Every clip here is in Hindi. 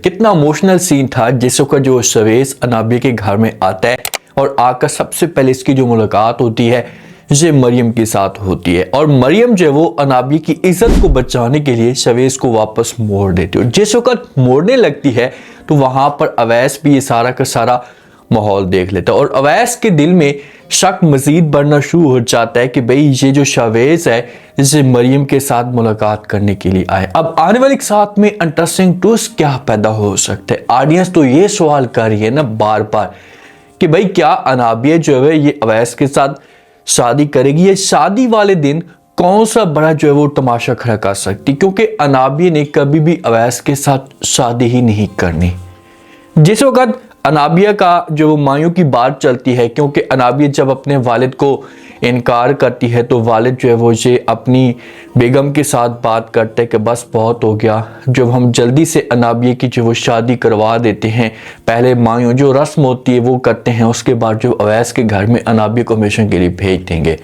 कितना इमोशनल सीन था जिस वक्त जो शवेस अनाबिया के घर में आता है और आकर सबसे पहले इसकी जो मुलाकात होती है ये मरियम के साथ होती है और मरियम जो है वो अनाबिया की इज्जत को बचाने के लिए शवेस को वापस मोड़ देती है। और जिस वक्त मोड़ने लगती है तो वहां पर अवैस भी ये सारा का सारा माहौल देख लेता है और अवैस के दिल में शक मजीद बढ़ना शुरू हो जाता है कि भाई ये जो शवेस है इसे मरियम के साथ मुलाकात करने के लिए आए। अब आने वाले साथ में इंटरेस्टिंग ट्विस्ट क्या पैदा हो सकता है। ऑडियंस तो ये सवाल कर रही है ना बार बार कि भाई क्या अनाबिया जो है ये अवैस के साथ शादी करेगी या शादी वाले दिन कौन सा बड़ा जो है वो तमाशा खड़ा कर सकती, क्योंकि अनाबिया ने कभी भी अवैस के साथ शादी ही नहीं करनी। जिस वक्त अनाबिया का जो मायूं की बात चलती है, क्योंकि अनाबिया जब अपने वालिद को इनकार करती है तो वालिद जो है वो ये अपनी बेगम के साथ बात करते हैं कि बस बहुत हो गया, जब हम जल्दी से अनाबिया की जो वो शादी करवा देते हैं, पहले मायूं जो रस्म होती है वो करते हैं, उसके बाद जो अवैस के घर में अनाबिया को मिशन के लिए भेज देंगे।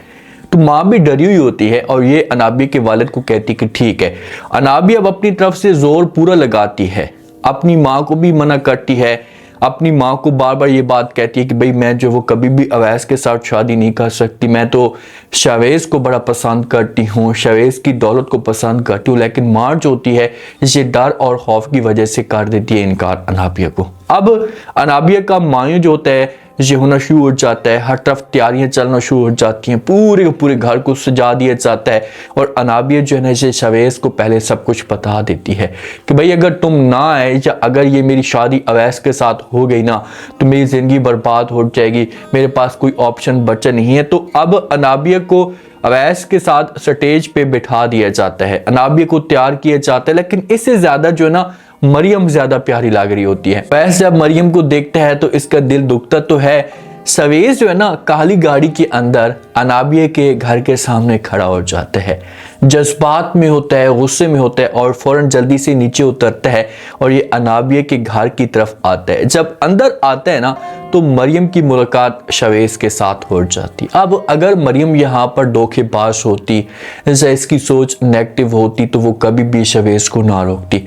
तो माँ भी डरी हुई होती है और ये अनाबिया के वालिद को कहती कि ठीक है। अनाबिया अब अपनी तरफ से जोर पूरा लगाती है, अपनी माँ को भी मना करती है, अपनी माँ को बार बार ये बात कहती है कि भाई मैं जो वो कभी भी अवैस के साथ शादी नहीं कर सकती, मैं तो शवेस को बड़ा पसंद करती हूँ, शवेस की दौलत को पसंद करती हूँ। लेकिन माँ जो होती है इसे डर और खौफ की वजह से कर देती है इनकार अनाबिया को। अब अनाबिया का मायूं जो होता है ये होना शुरू हो जाता है, हर तरफ तैयारियां चलना शुरू हो जाती हैं, पूरे पूरे घर को सजा दिया जाता है और अनाबिया जो है ना ये शवेस को पहले सब कुछ बता देती है कि भाई अगर तुम ना आए या अगर ये मेरी शादी अवैस के साथ हो गई ना तो मेरी ज़िंदगी बर्बाद हो जाएगी, मेरे पास कोई ऑप्शन बचा नहीं है। तो अब अनाबिया को अवैस के साथ स्टेज पे बिठा दिया जाता है, अनाबिया को तैयार किया जाता है, लेकिन इससे ज़्यादा जो है ना मरियम ज्यादा प्यारी लग रही होती है। वैसे जब मरियम को देखता है तो इसका दिल दुखता तो है। शवेस जो है ना काली गाड़ी के अंदर अनाबिया के घर के सामने खड़ा हो जाता है, जज्बात में होता है, गुस्से में होता है और फौरन जल्दी से नीचे उतरता है और ये अनाबिया के घर की तरफ आता है। जब अंदर आता है ना तो मरियम की मुलाकात शवेस के साथ हो जाती। अब अगर मरियम यहाँ पर धोखेबाज होती, जैसे इसकी सोच नेगेटिव होती, तो वो कभी भी शवेस को ना रोकती।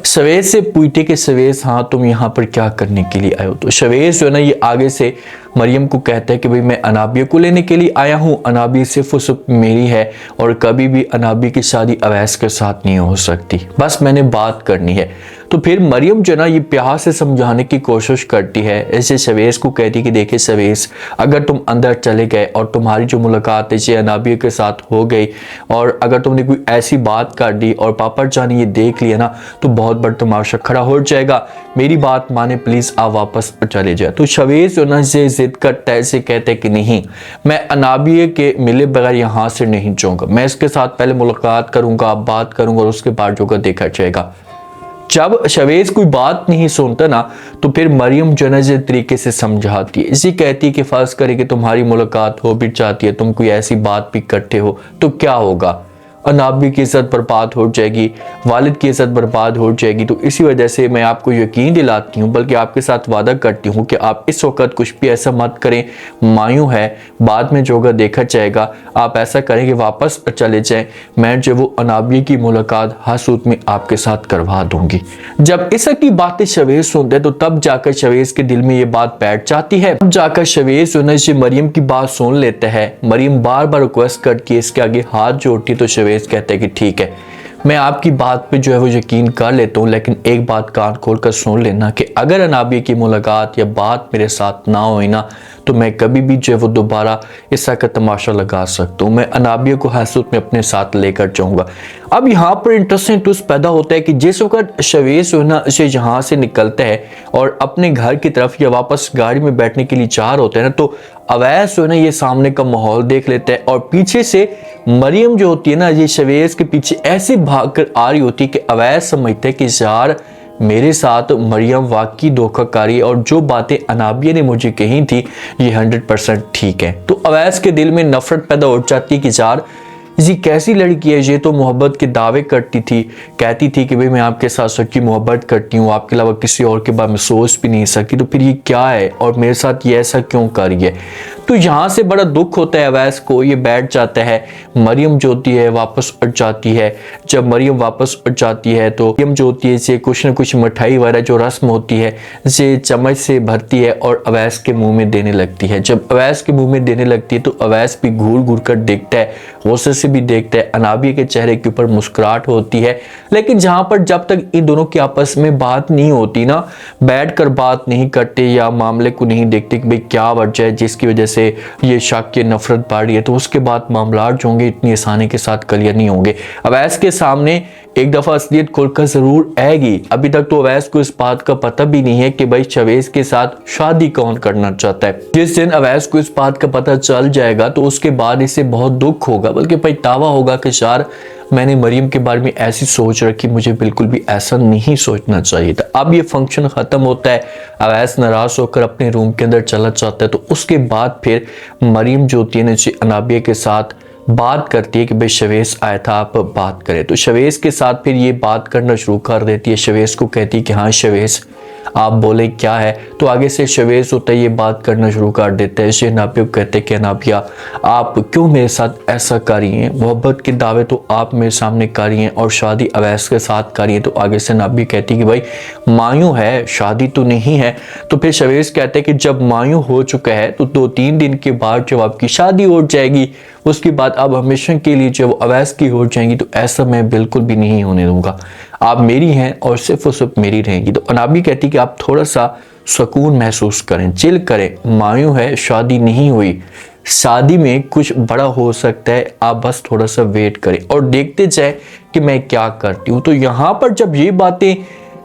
शवेस से पूछते कि शवेस हाँ तुम यहाँ पर क्या करने के लिए आए हो। तो शवेस जो है ना ये आगे से मरियम को कहता है कि भाई मैं अनाबिया को लेने के लिए आया हूँ, अनाबिया सिर्फ और सिर्फ मेरी है और कभी भी अनाबिया की शादी अवैस के साथ नहीं हो सकती, बस मैंने बात करनी है। तो फिर मरियम जो ना ये प्यार से समझाने की कोशिश करती है, ऐसे शवेस को कहती है कि देखिए शवेस अगर तुम अंदर चले गए और तुम्हारी जो मुलाकात है अनाबिया के साथ हो गई और अगर तुमने कोई ऐसी बात कर दी और पापा जान ये देख लिया ना तो बहुत बड़ा तमाशा खड़ा हो जाएगा, मेरी बात माने प्लीज आप वापस चले जाए। तो शवेस जो ना से जिद करता है, से कहते हैं कि नहीं मैं अनाबिया के मिले बगैर यहाँ से नहीं जाऊंगा, मैं इसके साथ पहले मुलाकात करूंगा, बात करूंगा और उसके बाद जो देखा जाएगा। जब शवेस कोई बात नहीं सुनता ना तो फिर मरियम जो है तरीके से समझाती है, इसी कहती है कि फर्ज करे कि तुम्हारी मुलाकात हो भी चाहती है, तुम कोई ऐसी बात भी करते हो तो क्या होगा, अनाबिया की इज्जत बर्बाद हो जाएगी, वालिद की इज्जत बर्बाद हो जाएगी। तो इसी वजह से मैं आपको यकीन दिलाती हूँ, बल्कि आपके साथ वादा करती हूँ कि आप इस वक्त कुछ भी ऐसा मत करें, मायूं है बाद में जो होगा देखा जाएगा, आप ऐसा करें कि वापस चले जाएं, मैं जो वो अनाबिया की मुलाकात हर सूरत में आपके साथ करवा दूंगी। जब इस की बातें शवेस सुनते तो तब जाकर शवेस के दिल में ये बात बैठ जाती है, तब जाकर शवेस जो है मरियम की बात सुन लेता है। मरियम बार बार रिक्वेस्ट करती है, इसके आगे हाथ जोड़ती है तो शवेस कहते हैं कि ठीक है मैं आपकी बात पे जो है वो यकीन कर लेता हूँ, लेकिन एक बात कान खोल कर सुन लेना कि अगर अनाबिया की मुलाकात या बात मेरे साथ ना हुई ना तो मैं कभी भी जो है वो दोबारा इस का तमाशा लगा सकता हूँ, मैं अनाबिया को हर सूरत में अपने साथ लेकर जाऊंगा। अब यहाँ पर इंटरेस्टिंग ट्विस्ट पैदा होता है कि जिस वक्त शवेस जो है ना से यहाँ से निकलता है और अपने घर की तरफ या वापस गाड़ी में बैठने के लिए चार होते हैं ना तो अवैस जो है ना ये सामने का माहौल देख लेता है और पीछे से मरियम जो होती है ना ये शवेस के पीछे ऐसे भाग कर आ रही होती है कि अवैस समझते हैं कि यार मेरे साथ मरियम वाकई धोखाकारी और जो बातें अनाबिया ने मुझे कही थी ये 100% ठीक है। तो अवैस के दिल में नफरत पैदा हो जाती है कि यार ये कैसी लड़की है, ये तो मोहब्बत के दावे करती थी, कहती थी कि भाई मैं आपके साथ सच्ची मोहब्बत करती हूँ, आपके अलावा किसी और के बारे में सोच भी नहीं सकती, तो फिर ये क्या है और मेरे साथ ये ऐसा क्यों कर रही है। तो यहाँ से बड़ा दुख होता है अवैस को, ये बैठ जाता है। मरियम जो होती है वापस उठ जाती है। जब मरियम वापस उठ जाती है तो मरियम जो होती है इसे कुछ न कुछ मिठाई वगैरह जो रस्म होती है इसे चम्मच से भरती है और अवैस के मुंह में देने लगती है। जब अवैस के मुंह में देने लगती है तो अवैस भी घूर घूर कर देखता है, गौसे से भी देखता है। अनाबिया के चेहरे के ऊपर मुस्कुराहट होती है, लेकिन जहां पर जब तक इन दोनों की आपस में बात नहीं होती ना, बैठकर बात नहीं करते या मामले को नहीं देखते कि भाई क्या वजह है जिसकी वजह से ये शक की नफरत बढ़ रही है, तो उसके बाद मामला जो होंगे इतनी आसानी के साथ क्लियर नहीं होंगे। अवैस के सामने एक दफा असलियत खुलकर जरूर आएगी। अभी तक तो अवैस को इस बात का पता भी नहीं है कि भाई शवेज के साथ शादी कौन करना चाहता है। जिस दिन अवैस को इस बात का पता चल जाएगा तो उसके बाद इसे बहुत दुख होगा, बल्कि पछतावा होगा कि यार मैंने मरियम के बारे में ऐसी सोच रखी, मुझे बिल्कुल भी ऐसा नहीं सोचना चाहिए था। अब ये फंक्शन खत्म होता है, अवैस नाराज होकर अपने रूम के अंदर चला जाता है। तो उसके बाद फिर मरियम जो होती है ना अनाबिया के साथ बात करती है कि भाई शवेज आया था, आप बात करें। तो शवेज के साथ फिर ये बात करना शुरू कर देती है। शवेज को कहती है कि हाँ शवेज आप बोले क्या है। तो आगे से शवेज होता है ये बात करना शुरू कर देता है। इसे अनाबिया को कहते हैं कि अनाबिया आप क्यों मेरे साथ ऐसा कर रही हैं, मोहब्बत के दावे तो आप मेरे सामने कर रही हैं और शादी अवैस के साथ कर रही हैं। तो आगे से अनाबिया कहती है कि भाई मायूं है, शादी तो नहीं है। तो फिर शवेज कहते हैं कि जब मायूं हो चुका है तो 2-3 दिन के बाद जब आपकी शादी हो जाएगी उसके बाद आप हमेशा के लिए जब अवैस की हो जाएंगी, तो ऐसा मैं बिल्कुल भी नहीं होने दूंगा। आप मेरी हैं और सिर्फ और सिर्फ मेरी रहेंगी। तो अनाबिया कहती कि आप थोड़ा सा सुकून महसूस करें, चिल करें, मायूं है, शादी नहीं हुई, शादी में कुछ बड़ा हो सकता है, आप बस थोड़ा सा वेट करें और देखते जाए कि मैं क्या करती हूँ। तो यहाँ पर जब ये बातें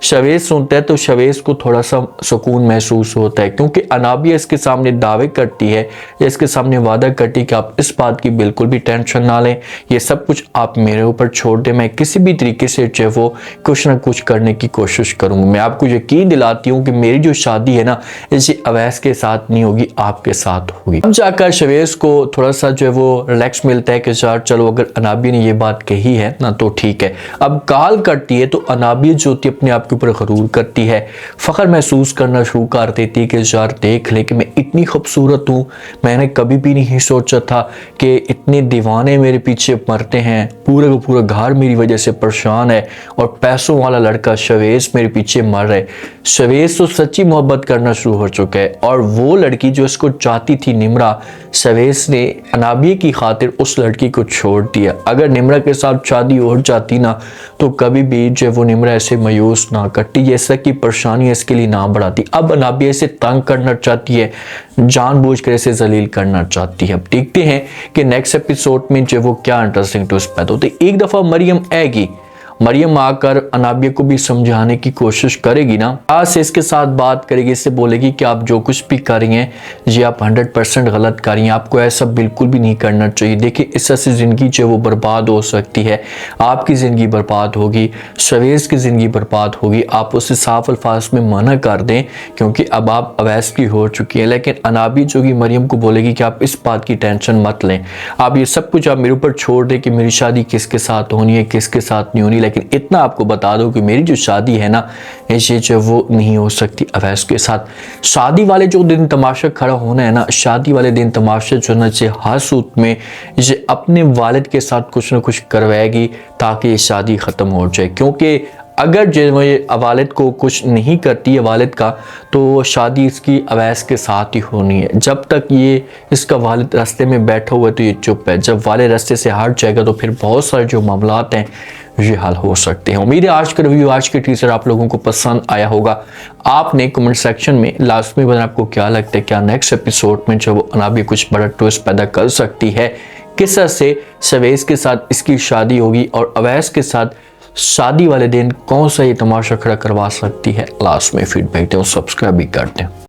शवेज सुनता है तो शवेज को थोड़ा सा सुकून महसूस होता है, क्योंकि अनाबिया इसके सामने दावे करती है या इसके सामने वादा करती है कि आप इस बात की बिल्कुल भी टेंशन ना लें, ये सब कुछ आप मेरे ऊपर छोड़ दें, मैं किसी भी तरीके से जो वो कुछ ना कुछ करने की कोशिश करूंगा। मैं आपको यकीन दिलाती हूँ कि मेरी जो शादी है ना इसे अवैस के साथ नहीं होगी, आपके साथ होगी। हम जाकर शवेज को थोड़ा सा जो है वो रिलैक्स मिलता है कि यार चलो अगर अनाबिया ने ये बात कही है ना तो ठीक है। अब कॉल करती है तो अनाबिया जो होती है अपने आप के ऊपर गरूर करती है, फख्र महसूस करना शुरू कर देती है कि यार देख ले कि मैं इतनी खूबसूरत हूँ, मैंने कभी भी नहीं सोचा था कि इतने दीवाने मेरे पीछे मरते हैं, पूरा का पूरा घर मेरी वजह से परेशान है और पैसों वाला लड़का शवेज मेरे पीछे मर रहा है। शवेज तो सच्ची मोहब्बत करना शुरू हो चुका है और वो लड़की जो इसको चाहती थी निम्रा, शवेज ने अनाबिया की खातिर उस लड़की को छोड़ दिया। अगर निम्रा के साथ शादी हो जाती ना तो कभी भी जो वो निम्रा ऐसे मायूस ना करती, जैसा कि परेशानी इसके लिए ना बढ़ाती। अब अनाबिया इसे तंग करना चाहती है, जानबूझकर इसे जलील करना चाहती है। अब देखते हैं कि नेक्स्ट एपिसोड में जो वो क्या इंटरेस्टिंग ट्विस्ट पैदा होती है। एक दफा मरियम आएगी, मरियम आकर अनाबिया को भी समझाने की कोशिश करेगी ना, आज से इसके साथ बात करेगी, इससे बोलेगी कि आप जो कुछ भी कर रही हैं ये आप 100% गलत कर रही हैं, आपको ऐसा बिल्कुल भी नहीं करना चाहिए। देखिए इससे ज़िंदगी जो वो बर्बाद हो सकती है, आपकी ज़िंदगी बर्बाद होगी, शवेज की ज़िंदगी बर्बाद होगी। आप उसे साफ अल्फाज में मना कर दें क्योंकि अब आप अवैस की हो चुकी है। लेकिन अनाबिया जो कि मरियम को बोलेगी कि आप इस बात की टेंशन मत लें, आप ये सब कुछ आप मेरे ऊपर छोड़ दें कि मेरी शादी किसके साथ होनी है किसके साथ नहीं होनी, लेकिन इतना आपको बता दो कि मेरी जो शादी है ना ये जो वो नहीं हो सकती अवैस के साथ। शादी वाले जो दिन तमाशा खड़ा होना है ना, शादी वाले दिन तमाशा जो ना हर सूरत में ये अपने वालिद के साथ कुछ ना कुछ करवाएगी ताकि ये शादी ख़त्म हो जाए। क्योंकि अगर जो ये वालिद को कुछ नहीं करती है वालिद का, तो शादी इसकी अवैस के साथ ही होनी है। जब तक ये इसका वालिद रास्ते में बैठा हुआ है तो ये चुप है, जब वालिद रास्ते से हट जाएगा तो फिर बहुत सारे जो मामलात हैं ये हल हो सकते हैं। उम्मीद है आज का रिव्यू, आज के टीजर आप लोगों को पसंद आया होगा। आपने कमेंट सेक्शन में लास्ट में बताना आपको क्या लगता है, क्या नेक्स्ट एपिसोड में जो अनाबिया कुछ बड़ा ट्विस्ट पैदा कर सकती है, किस तरह से शवेज के साथ इसकी शादी होगी और अवैस के साथ शादी वाले दिन कौन सा ये तमाशा खड़ा करवा सकती है। लास्ट में फीडबैक दें और सब्सक्राइब भी कर दें।